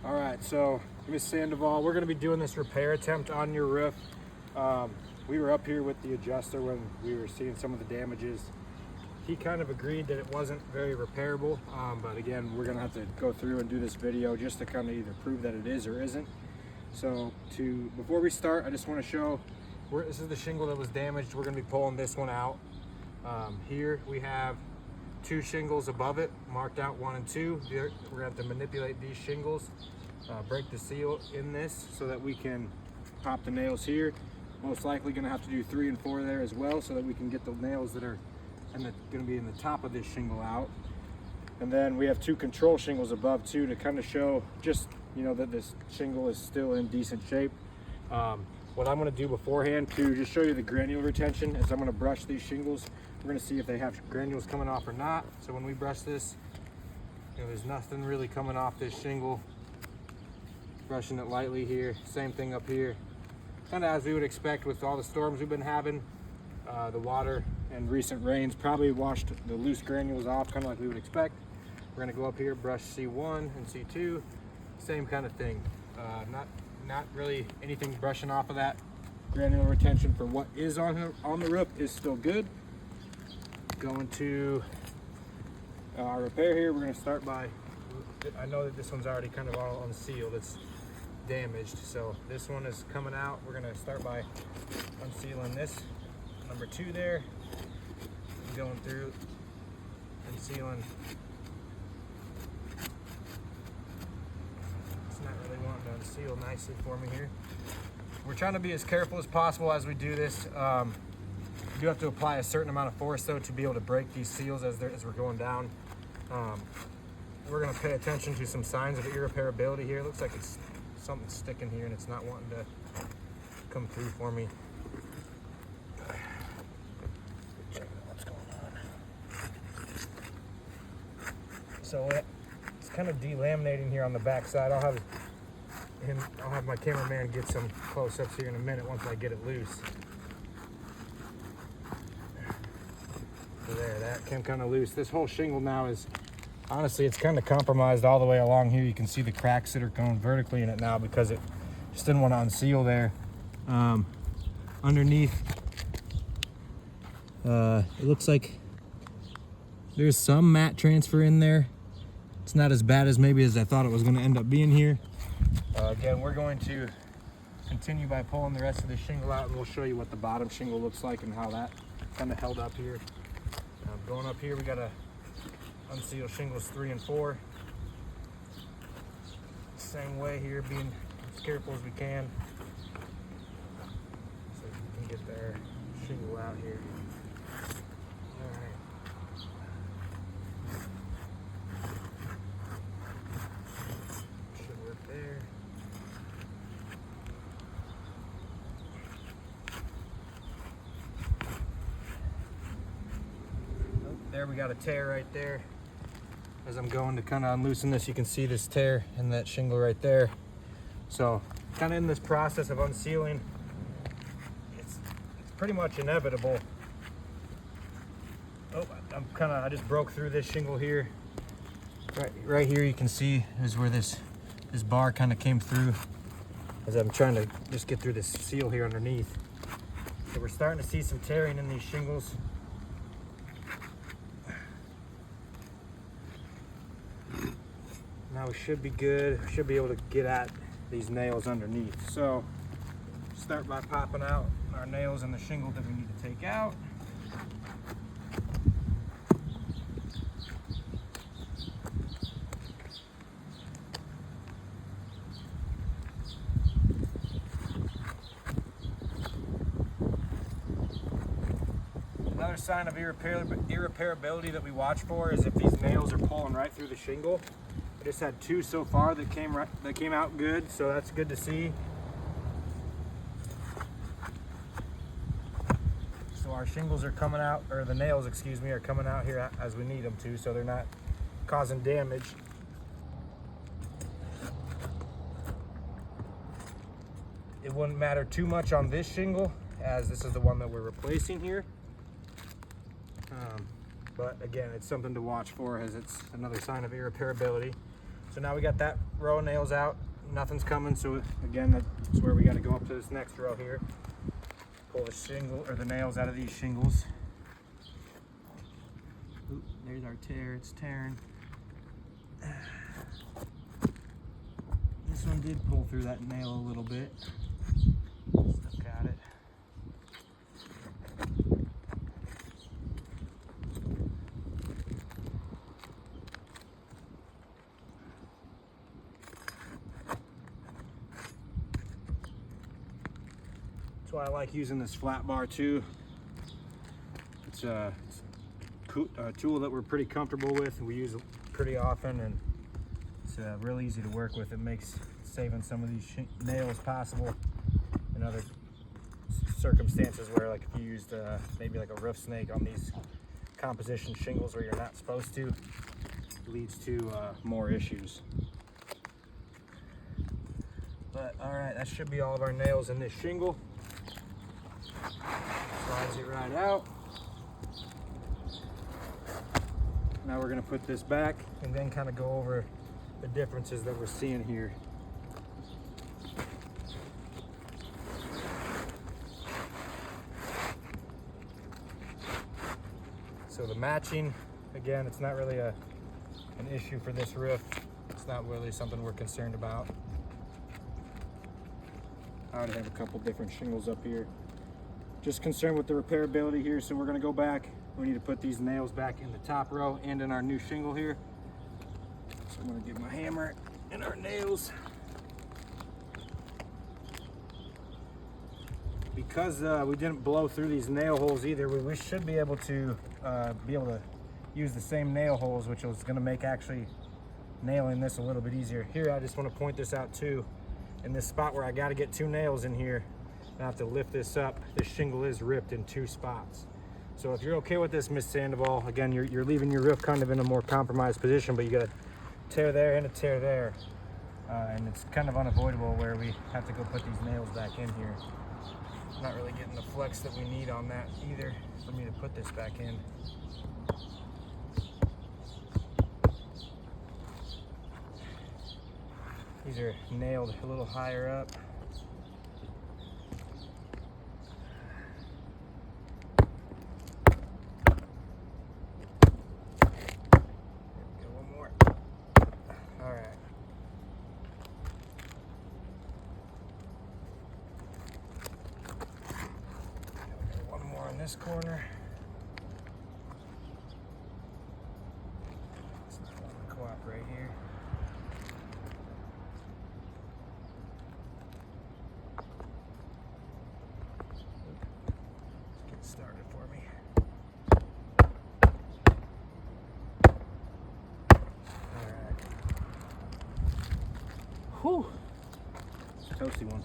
All right, so Miss Sandoval, we're gonna be doing this repair attempt on your roof. We were up here with the adjuster when we were seeing some of the damages. He kind of agreed that it wasn't very repairable, but again, we're gonna have to go through and do this video just to kind of either prove that it is or isn't. So before we start, I just wanna show, this is the shingle that was damaged. We're gonna be pulling this one out. Here we have 2 shingles above it, marked out 1 and 2. We're gonna have to manipulate these shingles, break the seal in this so that we can pop the nails here. Most likely gonna have to do 3 and 4 there as well so that we can get the nails that are gonna be in the top of this shingle out. And then we have 2 control shingles above too to kind of show just, that this shingle is still in decent shape. What I'm gonna do beforehand to just show you the granule retention is I'm gonna brush these shingles. We're gonna see if they have granules coming off or not. So when we brush this, there's nothing really coming off this shingle. Brushing it lightly here, same thing up here. Kind of as we would expect with all the storms we've been having. The water and recent rains probably washed the loose granules off, kind of like we would expect. We're gonna go up here, brush C1 and C2, same kind of thing. Not really anything brushing off of that. Granular retention for what is on the roof is still good. Going to our repair here, we're gonna start by, I know that this one's already kind of all unsealed, it's damaged, so this one is coming out. We're gonna start by unsealing this number 2 there, and going through and sealing. It's not really wanting to unseal nicely for me here. We're trying to be as careful as possible as we do this. You do have to apply a certain amount of force though to be able to break these seals as we're going down. We're gonna pay attention to some signs of irreparability here. It looks like it's something sticking here and it's not wanting to come through for me. Check out what's going on. So it's kind of delaminating here on the back side. I'll have my cameraman get some close-ups here in a minute once I get it loose. So there, that came kind of loose. This whole shingle now is, honestly, it's kind of compromised all the way along here. You can see the cracks that are going vertically in it now because it just didn't want to unseal there. Underneath, it looks like there's some mat transfer in there. It's not as bad as maybe as I thought it was going to end up being here. Again, we're going to continue by pulling the rest of the shingle out, and we'll show you what the bottom shingle looks like and how that kind of held up here. Going up here, we got to unseal shingles 3 and 4. Same way here, being as careful as we can so we can get their shingle out here. All right. Should work there. There we got a tear right there. As I'm going to kind of unloosen this, you can see this tear in that shingle right there. So kind of in this process of unsealing, it's pretty much inevitable. Oh, I just broke through this shingle here. Right here you can see is where this bar kind of came through as I'm trying to just get through this seal here underneath. So we're starting to see some tearing in these shingles. Now we should be good. We should be able to get at these nails underneath. So start by popping out our nails and the shingle that we need to take out. Another sign of irreparability that we watch for is if these nails are pulling right through the shingle. I just had 2 so far that came out good, so that's good to see. So our shingles are coming out, or the nails, excuse me, are coming out here as we need them to, so they're not causing damage. It wouldn't matter too much on this shingle, as this is the one that we're replacing here. But again, it's something to watch for, as it's another sign of irreparability. So now we got that row of nails out. Nothing's coming, so again, that's where we got to go up to this next row here. Pull the shingle or the nails out of these shingles. Oop, there's our tear. It's tearing. This one did pull through that nail a little bit. Still got it. That's why I like using this flat bar too. It's a tool that we're pretty comfortable with. We use it pretty often, and it's real easy to work with. It makes saving some of these nails possible in other circumstances where, like, if you used maybe like a roof snake on these composition shingles where you're not supposed to, it leads to more issues. But all right, that should be all of our nails in this shingle. Slides it right out. Now we're going to put this back and then kind of go over the differences that we're seeing here. So the matching, again, it's not really an issue for this roof. It's not really something we're concerned about. I already have a couple different shingles up here. Just concerned with the repairability here, so we're going to go back. We need to put these nails back in the top row and in our new shingle here. So I'm going to get my hammer and our nails. Because we didn't blow through these nail holes either, we should be able to use the same nail holes, which is going to make actually nailing this a little bit easier. Here, I just want to point this out too. In this spot where I got to get 2 nails in here, I have to lift this up. This shingle is ripped in 2 spots. So if you're okay with this, Miss Sandoval, again, you're leaving your roof kind of in a more compromised position, but you got a tear there and a tear there. And it's kind of unavoidable where we have to go put these nails back in here. Not really getting the flex that we need on that either for me to put this back in. These are nailed a little higher up. This corner. It's not going to cooperate here. Let's get started for me. All right. Whew. It's a toasty one.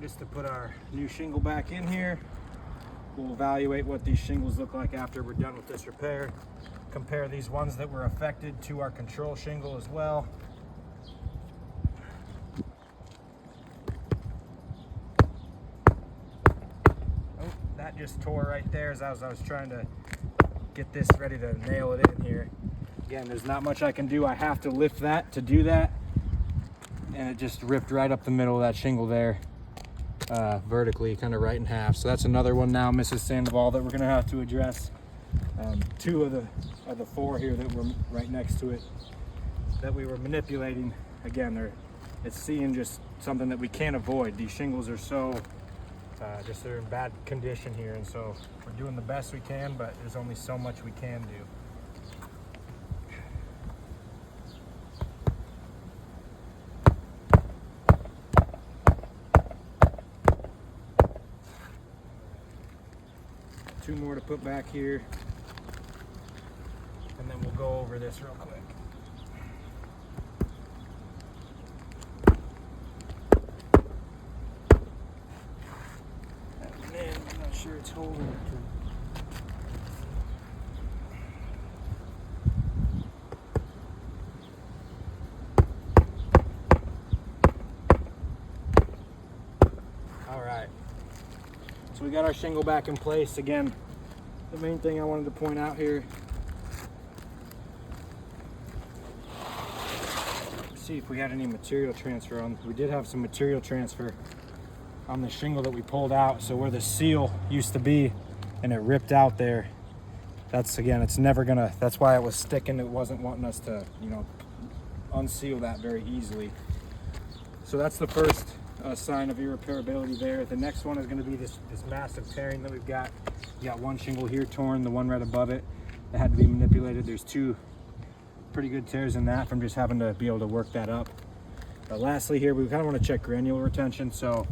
Just to put our new shingle back in here, we'll evaluate what these shingles look like after we're done with this repair. Compare these ones that were affected to our control shingle as well. Oh, that just tore right there as I was trying to get this ready to nail it in here. Again, there's not much I can do. I have to lift that to do that, and it just ripped right up the middle of that shingle there. Vertically, kind of right in half. So that's another one now, Mrs. Sandoval, that we're going to have to address. 2 of the 4 here that were right next to it that we were manipulating. Again, it's seeing just something that we can't avoid. These shingles are so just they're in bad condition here, and so we're doing the best we can, but there's only so much we can do. Two more to put back here, and then we'll go over this real quick. That one in, I'm not sure it's holding it. All right. So we got our shingle back in place. Again, the main thing I wanted to point out here, see if we had any material transfer on. We did have some material transfer on the shingle that we pulled out. So where the seal used to be and it ripped out there, that's, again, it's never gonna, that's why it was sticking. It wasn't wanting us to, you know, unseal that very easily. So that's the first sign of irreparability there. The next one is going to be this massive tearing that we've got. You got one shingle here torn, the one right above it that had to be manipulated. There's two pretty good tears in that from just having to be able to work that up. Lastly here, we kind of want to check granule retention. So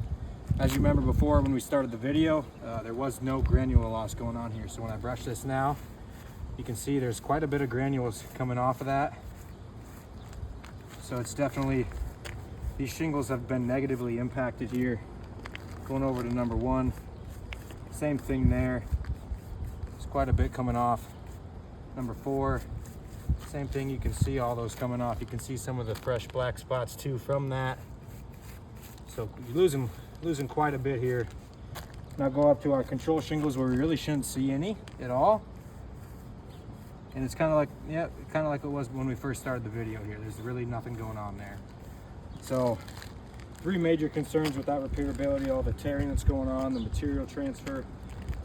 as you remember before when we started the video, there was no granule loss going on here. So when I brush this now, you can see there's quite a bit of granules coming off of that. So it's definitely, these shingles have been negatively impacted here. Going over to number one, same thing there. There's quite a bit coming off. Number four, same thing. You can see all those coming off. You can see some of the fresh black spots too from that. So you're losing quite a bit here. Now go up to our control shingles where we really shouldn't see any at all. And it's kind of like, yeah, kind of like it was when we first started the video here. There's really nothing going on there. So three major concerns with that repairability: all the tearing that's going on, the material transfer.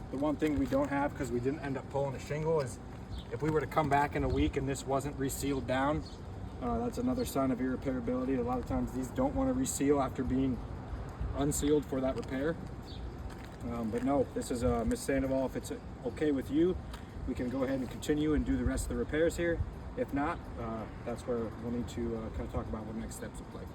The one thing we don't have, because we didn't end up pulling a shingle, is if we were to come back in a week and this wasn't resealed down, that's another sign of irreparability. A lot of times these don't want to reseal after being unsealed for that repair. But no, this is Miss Sandoval. If it's okay with you, we can go ahead and continue and do the rest of the repairs here. If not, that's where we'll need to kind of talk about what next steps look like.